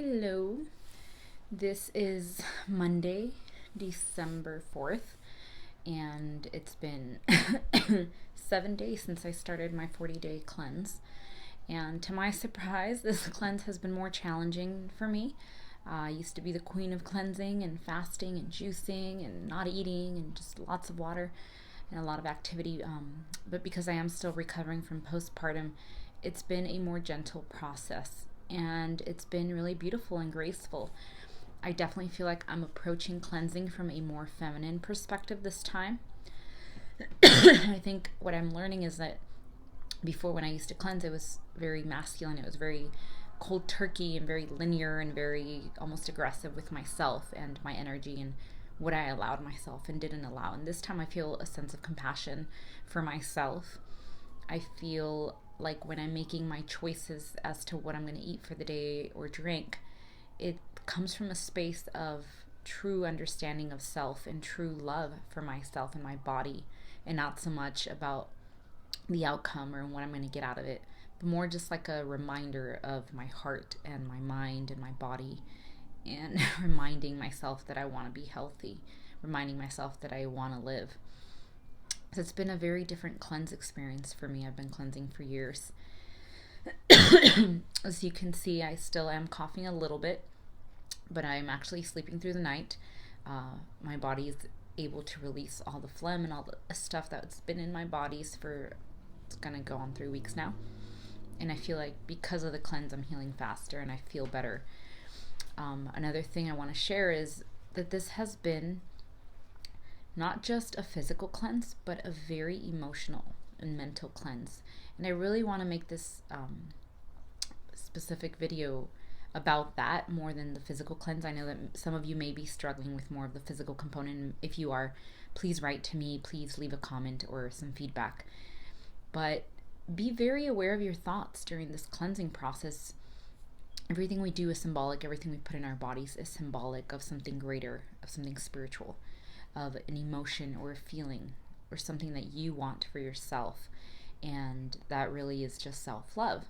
Hello. This is Monday, December 4th, and it's been 7 days since I started my 40-day cleanse. And to my surprise, this cleanse has been more challenging for me. I used to be the queen of cleansing and fasting and juicing and not eating and just lots of water and a lot of activity. But because I am still recovering from postpartum, it's been a more gentle process and it's been really beautiful and graceful. I definitely feel like I'm approaching cleansing from a more feminine perspective this time. I think what I'm learning is that before, when I used to cleanse, it was very masculine. It was very cold turkey and very linear and very almost aggressive with myself and my energy and what I allowed myself and didn't allow. And this time I feel a sense of compassion for myself. I feel like when I'm making my choices as to what I'm going to eat for the day or drink, it comes from a space of true understanding of self and true love for myself and my body, and not so much about the outcome or what I'm going to get out of it, but more just like a reminder of my heart and my mind and my body, and reminding myself that I want to be healthy, reminding myself that I want to live. So it's been a very different cleanse experience for me. I've been cleansing for years. As you can see, I still am coughing a little bit, but I'm actually sleeping through the night. My body is able to release all the phlegm and all the stuff that's been in my bodies for, it's gonna go on 3 weeks now. And I feel like because of the cleanse, I'm healing faster and I feel better. Another thing I want to share is that this has been not just a physical cleanse, but a very emotional and mental cleanse. And I really want to make this specific video about that more than the physical cleanse. I know that some of you may be struggling with more of the physical component. If you are, please write to me. Please leave a comment or some feedback. But be very aware of your thoughts during this cleansing process. Everything we do is symbolic. Everything we put in our bodies is symbolic of something greater, of something spiritual, of an emotion or a feeling or something that you want for yourself. And that really is just self-love.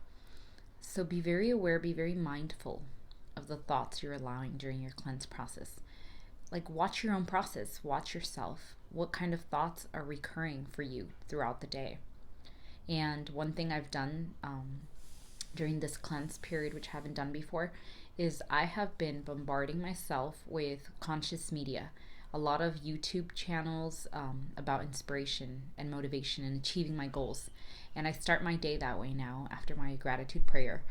So be very aware, be very mindful of the thoughts you're allowing during your cleanse process. Like, watch your own process, watch yourself. What kind of thoughts are recurring for you throughout the day? And one thing I've done during this cleanse period, which I haven't done before, is I have been bombarding myself with conscious media. A lot of YouTube channels about inspiration and motivation and achieving my goals. And I start my day that way now after my gratitude prayer.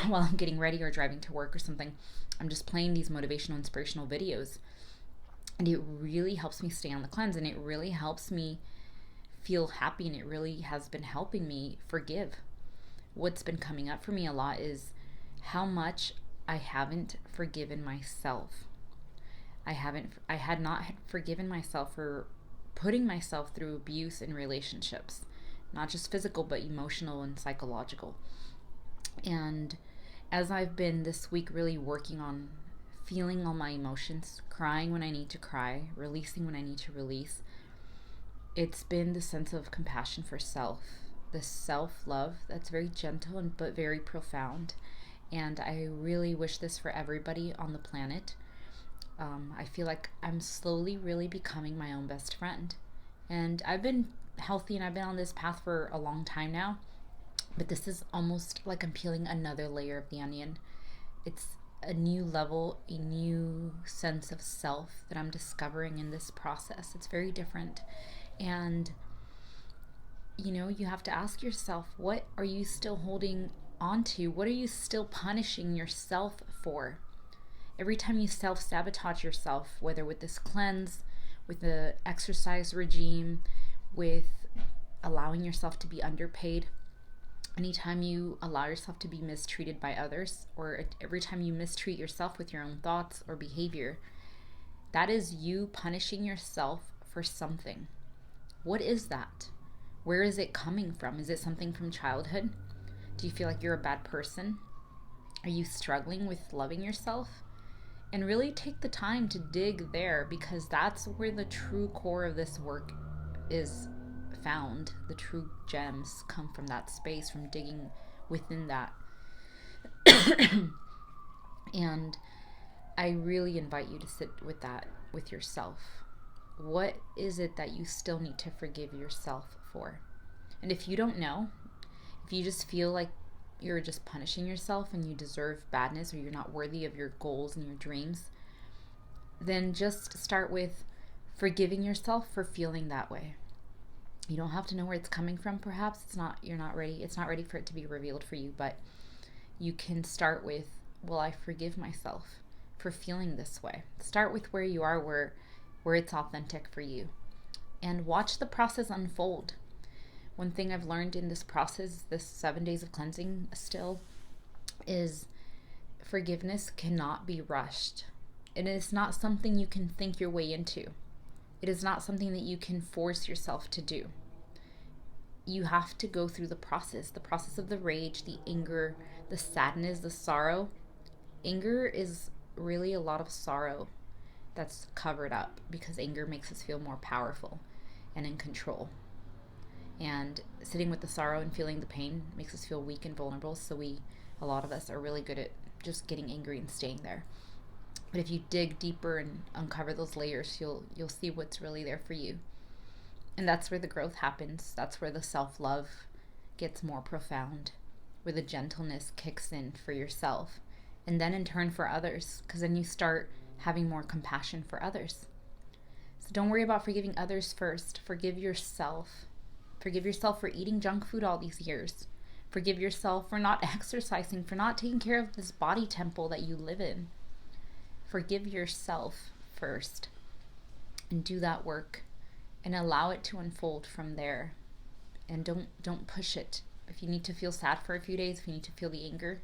While I'm getting ready or driving to work or something, I'm just playing these motivational, inspirational videos. And it really helps me stay on the cleanse, and it really helps me feel happy, and it really has been helping me forgive. What's been coming up for me a lot is how much I haven't forgiven myself. I had not forgiven myself for putting myself through abuse in relationships, not just physical, but emotional and psychological. And as I've been this week really working on feeling all my emotions, crying when I need to cry, releasing when I need to release, it's been the sense of compassion for self, the self-love that's very gentle but very profound. And I really wish this for everybody on the planet. I feel like I'm slowly really becoming my own best friend. And I've been healthy and I've been on this path for a long time now. But this is almost like I'm peeling another layer of the onion. It's a new level, a new sense of self that I'm discovering in this process. It's very different. And, you have to ask yourself, what are you still holding on to? What are you still punishing yourself for? Every time you self-sabotage yourself, whether with this cleanse, with the exercise regime, with allowing yourself to be underpaid, anytime you allow yourself to be mistreated by others, or every time you mistreat yourself with your own thoughts or behavior, that is you punishing yourself for something. What is that? Where is it coming from? Is it something from childhood? Do you feel like you're a bad person? Are you struggling with loving yourself? And really take the time to dig there, because that's where the true core of this work is found. The true gems come from that space, from digging within that. And I really invite you to sit with that with yourself. What is it that you still need to forgive yourself for? And if you don't know, if you just feel like you're just punishing yourself and you deserve badness, or you're not worthy of your goals and your dreams, then just start with forgiving yourself for feeling that way. You don't have to know where it's coming from. Perhaps it's not ready for it to be revealed for you, but you can start with, well, I forgive myself for feeling this way. Start with where you are, where it's authentic for you, and watch the process unfold. One thing I've learned in this process, this 7 days of cleansing still, is forgiveness cannot be rushed. It is not something you can think your way into. It is not something that you can force yourself to do. You have to go through the process of the rage, the anger, the sadness, the sorrow. Anger is really a lot of sorrow that's covered up, because anger makes us feel more powerful and in control. And sitting with the sorrow and feeling the pain makes us feel weak and vulnerable. So a lot of us are really good at just getting angry and staying there. But if you dig deeper and uncover those layers, you'll see what's really there for you. And that's where the growth happens. That's where the self-love gets more profound, where the gentleness kicks in for yourself, and then in turn for others, because then you start having more compassion for others. So don't worry about forgiving others first. Forgive yourself. Forgive yourself for eating junk food all these years. Forgive yourself for not exercising, for not taking care of this body temple that you live in. Forgive yourself first, and do that work, and allow it to unfold from there. And don't push it. If you need to feel sad for a few days, if you need to feel the anger,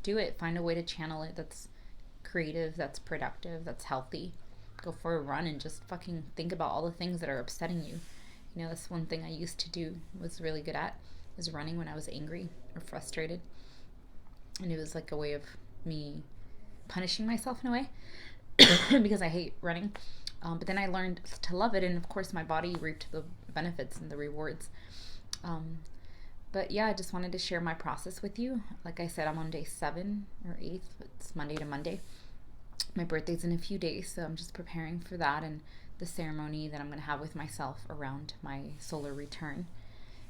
do it. Find a way to channel it that's creative, that's productive, that's healthy. Go for a run and just fucking think about all the things that are upsetting you. You know, that's one thing I used to do, was really good at, is running when I was angry or frustrated. And it was like a way of me punishing myself in a way because I hate running. But then I learned to love it, and of course my body reaped the benefits and the rewards. But yeah, I just wanted to share my process with you. Like I said, I'm on day 7 or 8. It's Monday to Monday. My birthday's in a few days, so I'm just preparing for that and the ceremony that I'm going to have with myself around my solar return.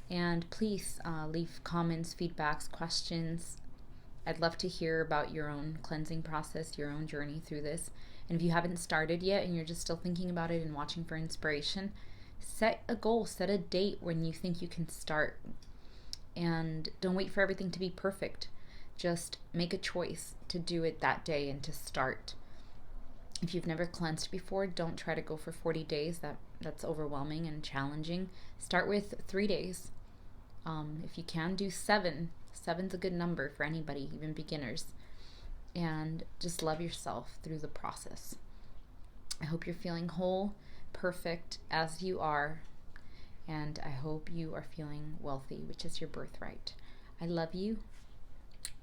And please leave comments, feedbacks, questions. I'd love to hear about your own cleansing process, your own journey through this. And if you haven't started yet and you're just still thinking about it and watching for inspiration, set a goal, set a date when you think you can start. And don't wait for everything to be perfect. Just make a choice to do it that day and to start. If you've never cleansed before, don't try to go for 40 days. That's overwhelming and challenging. Start with 3 days. If you can, do 7. 7's a good number for anybody, even beginners. And just love yourself through the process. I hope you're feeling whole, perfect as you are. And I hope you are feeling wealthy, which is your birthright. I love you.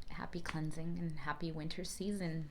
Happy cleansing and happy winter season.